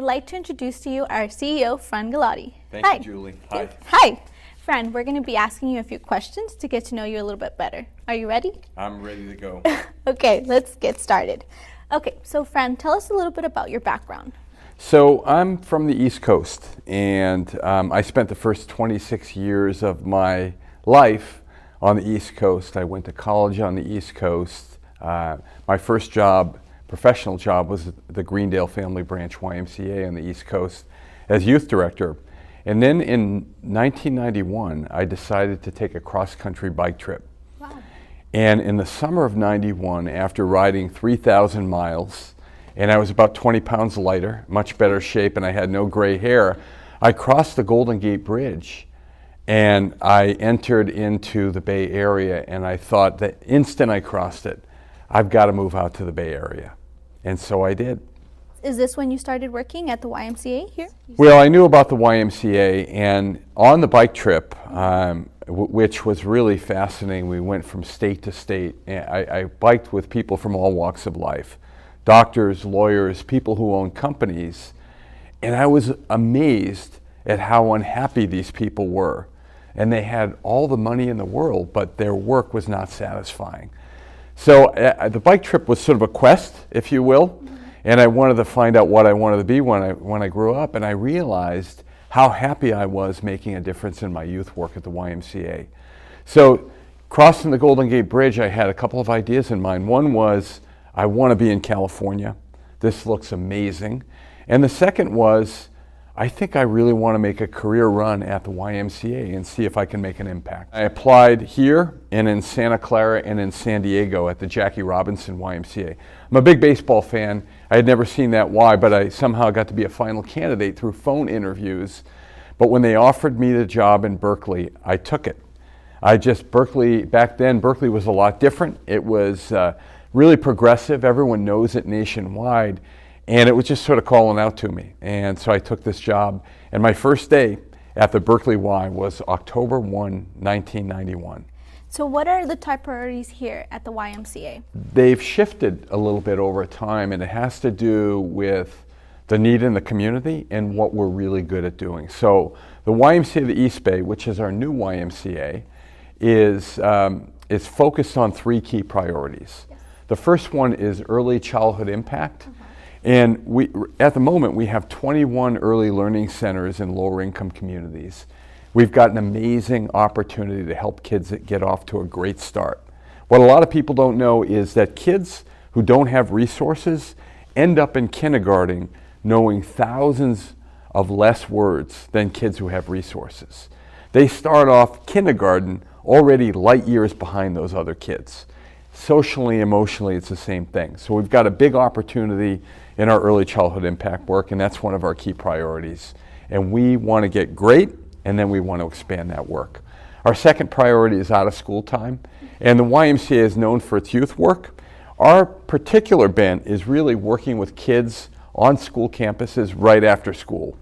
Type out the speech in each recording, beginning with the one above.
I'd like to introduce to you our CEO, Fran Gallati. Thank you, Julie. Hi. Hi. Fran, we're going to be asking you a few questions to get to know you a little bit better. Are you ready? I'm ready to go. Okay, let's get started. Okay, so Fran, tell us a little bit about your background. So I'm from the East Coast, and I spent the first 26 years of my life on the East Coast. I went to college on the East Coast. My first job, professional job, was the Greendale Family Branch YMCA on the East Coast as youth director. And then in 1991, I decided to take a cross-country bike trip. Wow. And in the summer of 91, after riding 3,000 miles, and I was about 20 pounds lighter, much better shape, and I had no gray hair, I crossed the Golden Gate Bridge and I entered into the Bay Area, and I thought the instant I crossed it, I've got to move out to the Bay Area. And so I did. Is this when you started working at the YMCA here? Well, I knew about the YMCA, and on the bike trip, which was really fascinating, we went from state to state. I biked with people from all walks of life. Doctors, lawyers, people who own companies, and I was amazed at how unhappy these people were. And they had all the money in the world, but their work was not satisfying. So the bike trip was sort of a quest, if you will, and I wanted to find out what I wanted to be when I grew up, and I realized how happy I was making a difference in my youth work at the YMCA. So crossing the Golden Gate Bridge, I had a couple of ideas in mind. One was, I want to be in California. This looks amazing. And the second was, I think I really want to make a career run at the YMCA and see if I can make an impact. I applied here and in Santa Clara and in San Diego at the Jackie Robinson YMCA. I'm a big baseball fan. I had never seen that Y, but I somehow got to be a final candidate through phone interviews. But when they offered me the job in Berkeley, I took it. Berkeley, back then, Berkeley was a lot different. It was really progressive. Everyone knows it nationwide. And it was just sort of calling out to me. And so I took this job. And my first day at the Berkeley Y was October 1, 1991. So what are the top priorities here at the YMCA? They've shifted a little bit over time, and it has to do with the need in the community and what we're really good at doing. So the YMCA of the East Bay, which is our new YMCA, is focused on three key priorities. Yes. The first one is early childhood impact. And at the moment, we have 21 early learning centers in lower income communities. We've got an amazing opportunity to help kids get off to a great start. What a lot of people don't know is that kids who don't have resources end up in kindergarten knowing thousands of less words than kids who have resources. They start off kindergarten already light years behind those other kids. Socially, emotionally, it's the same thing. So we've got a big opportunity in our early childhood impact work, and that's one of our key priorities. And we want to get great, and then we want to expand that work. Our second priority is out of school time, and the YMCA is known for its youth work. Our particular bent is really working with kids on school campuses right after school,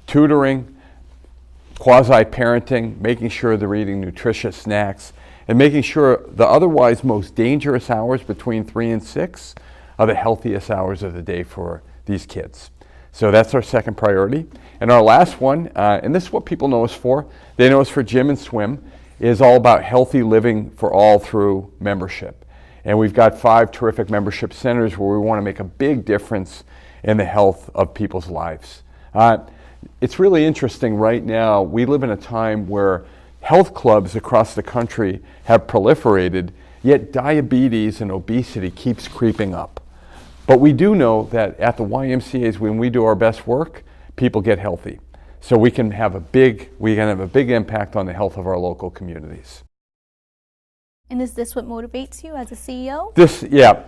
tutoring, quasi-parenting, making sure they're eating nutritious snacks, and making sure the otherwise most dangerous hours between 3 and 6 are the healthiest hours of the day for these kids. So that's our second priority. And our last one, and this is what people know us for, they know us for gym and swim, is all about healthy living for all through membership. And we've got 5 terrific membership centers where we want to make a big difference in the health of people's lives. It's really interesting right now, we live in a time where health clubs across the country have proliferated, yet diabetes and obesity keeps creeping up. But we do know that at the YMCAs, when we do our best work, people get healthy. So we can have a big impact on the health of our local communities. And is this what motivates you as a CEO?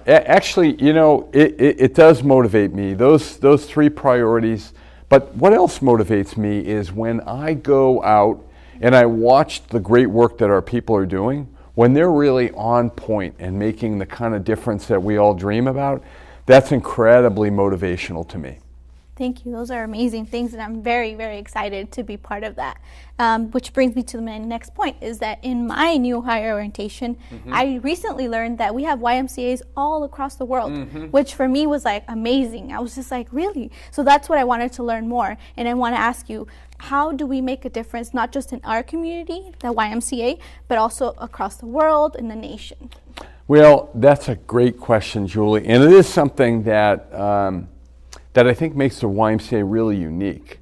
Actually, you know, it does motivate me, those 3 priorities. But what else motivates me is when I go out and I watch the great work that our people are doing, when they're really on point and making the kind of difference that we all dream about, that's incredibly motivational to me. Thank you. Those are amazing things, and I'm very, very excited to be part of that. Which brings me to my next point, is that in my new hire orientation, I recently learned that we have YMCAs all across the world, which for me was like amazing. I was just like, really? So that's what I wanted to learn more. And I want to ask you, how do we make a difference, not just in our community, the YMCA, but also across the world and the nation? Well, that's a great question, Julie. And it is something that that I think makes the YMCA really unique.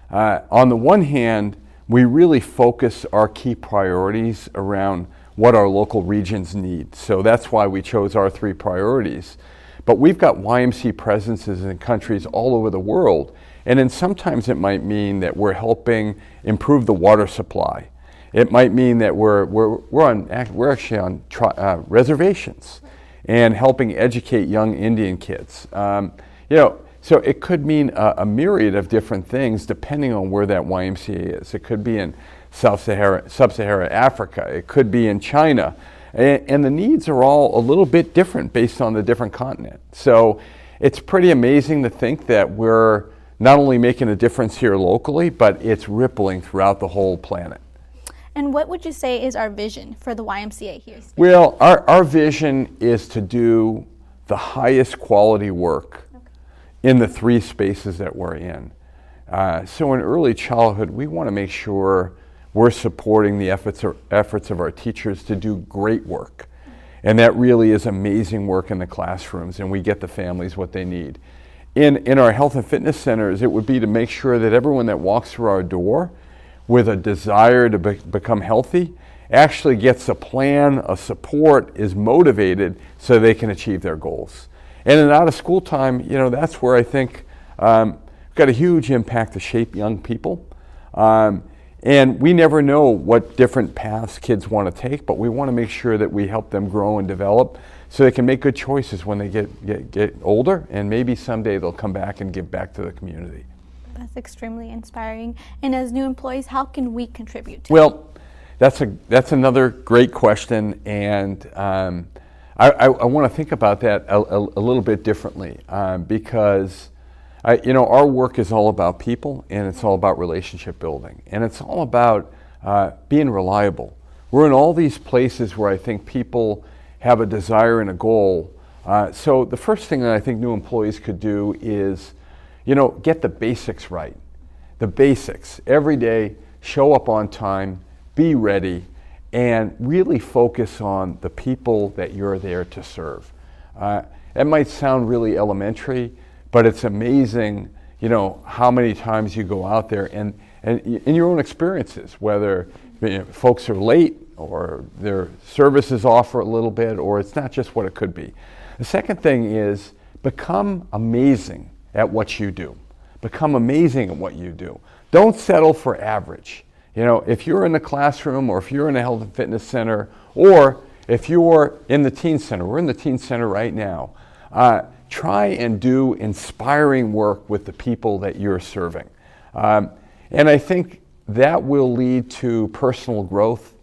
On the one hand, we really focus our key priorities around what our local regions need. So that's why we chose our 3 priorities. But we've got YMCA presences in countries all over the world. And then sometimes it might mean that we're helping improve the water supply. It might mean that we're actually on reservations and helping educate young Indian kids. So it could mean a myriad of different things depending on where that YMCA is. It could be in sub-Saharan Africa. It could be in China. And the needs are all a little bit different based on the different continent. So it's pretty amazing to think that we're not only making a difference here locally, but it's rippling throughout the whole planet. And what would you say is our vision for the YMCA here? Well, our vision is to do the highest quality work in the 3 spaces that we're in. So in early childhood, we want to make sure we're supporting the efforts of our teachers to do great work. And that really is amazing work in the classrooms, and we get the families what they need. In our health and fitness centers, it would be to make sure that everyone that walks through our door with a desire to become healthy actually gets a plan, a support, is motivated so they can achieve their goals. And in out of school time, that's where I think we've got a huge impact to shape young people. And we never know what different paths kids want to take, but we want to make sure that we help them grow and develop so they can make good choices when they get older, and maybe someday they'll come back and give back to the community. That's extremely inspiring. And as new employees, how can we contribute to Well, that's another great question, and I want to think about that a little bit differently because our work is all about people, and it's all about relationship building, and it's all about being reliable. We're in all these places where I think people have a desire and a goal. So the first thing that I think new employees could do is, get the basics right. The basics. Every day, show up on time, be ready, and really focus on the people that you're there to serve. That might sound really elementary, but it's amazing, how many times you go out there and in your own experiences, whether folks are late or their service is off for a little bit, or it's not just what it could be. The second thing is become amazing at what you do. Become amazing at what you do. Don't settle for average. If you're in the classroom, or if you're in a health and fitness center, or if you're in the teen center, we're in the teen center right now, try and do inspiring work with the people that you're serving. And I think that will lead to personal growth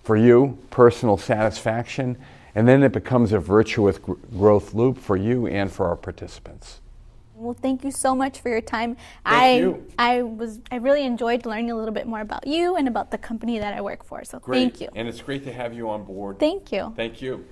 for you, personal satisfaction, and then it becomes a virtuous growth loop for you and for our participants. Well, thank you so much for your time. Thank you. I really enjoyed learning a little bit more about you and about the company that I work for. So Great. Thank you. And it's great to have you on board. Thank you. Thank you.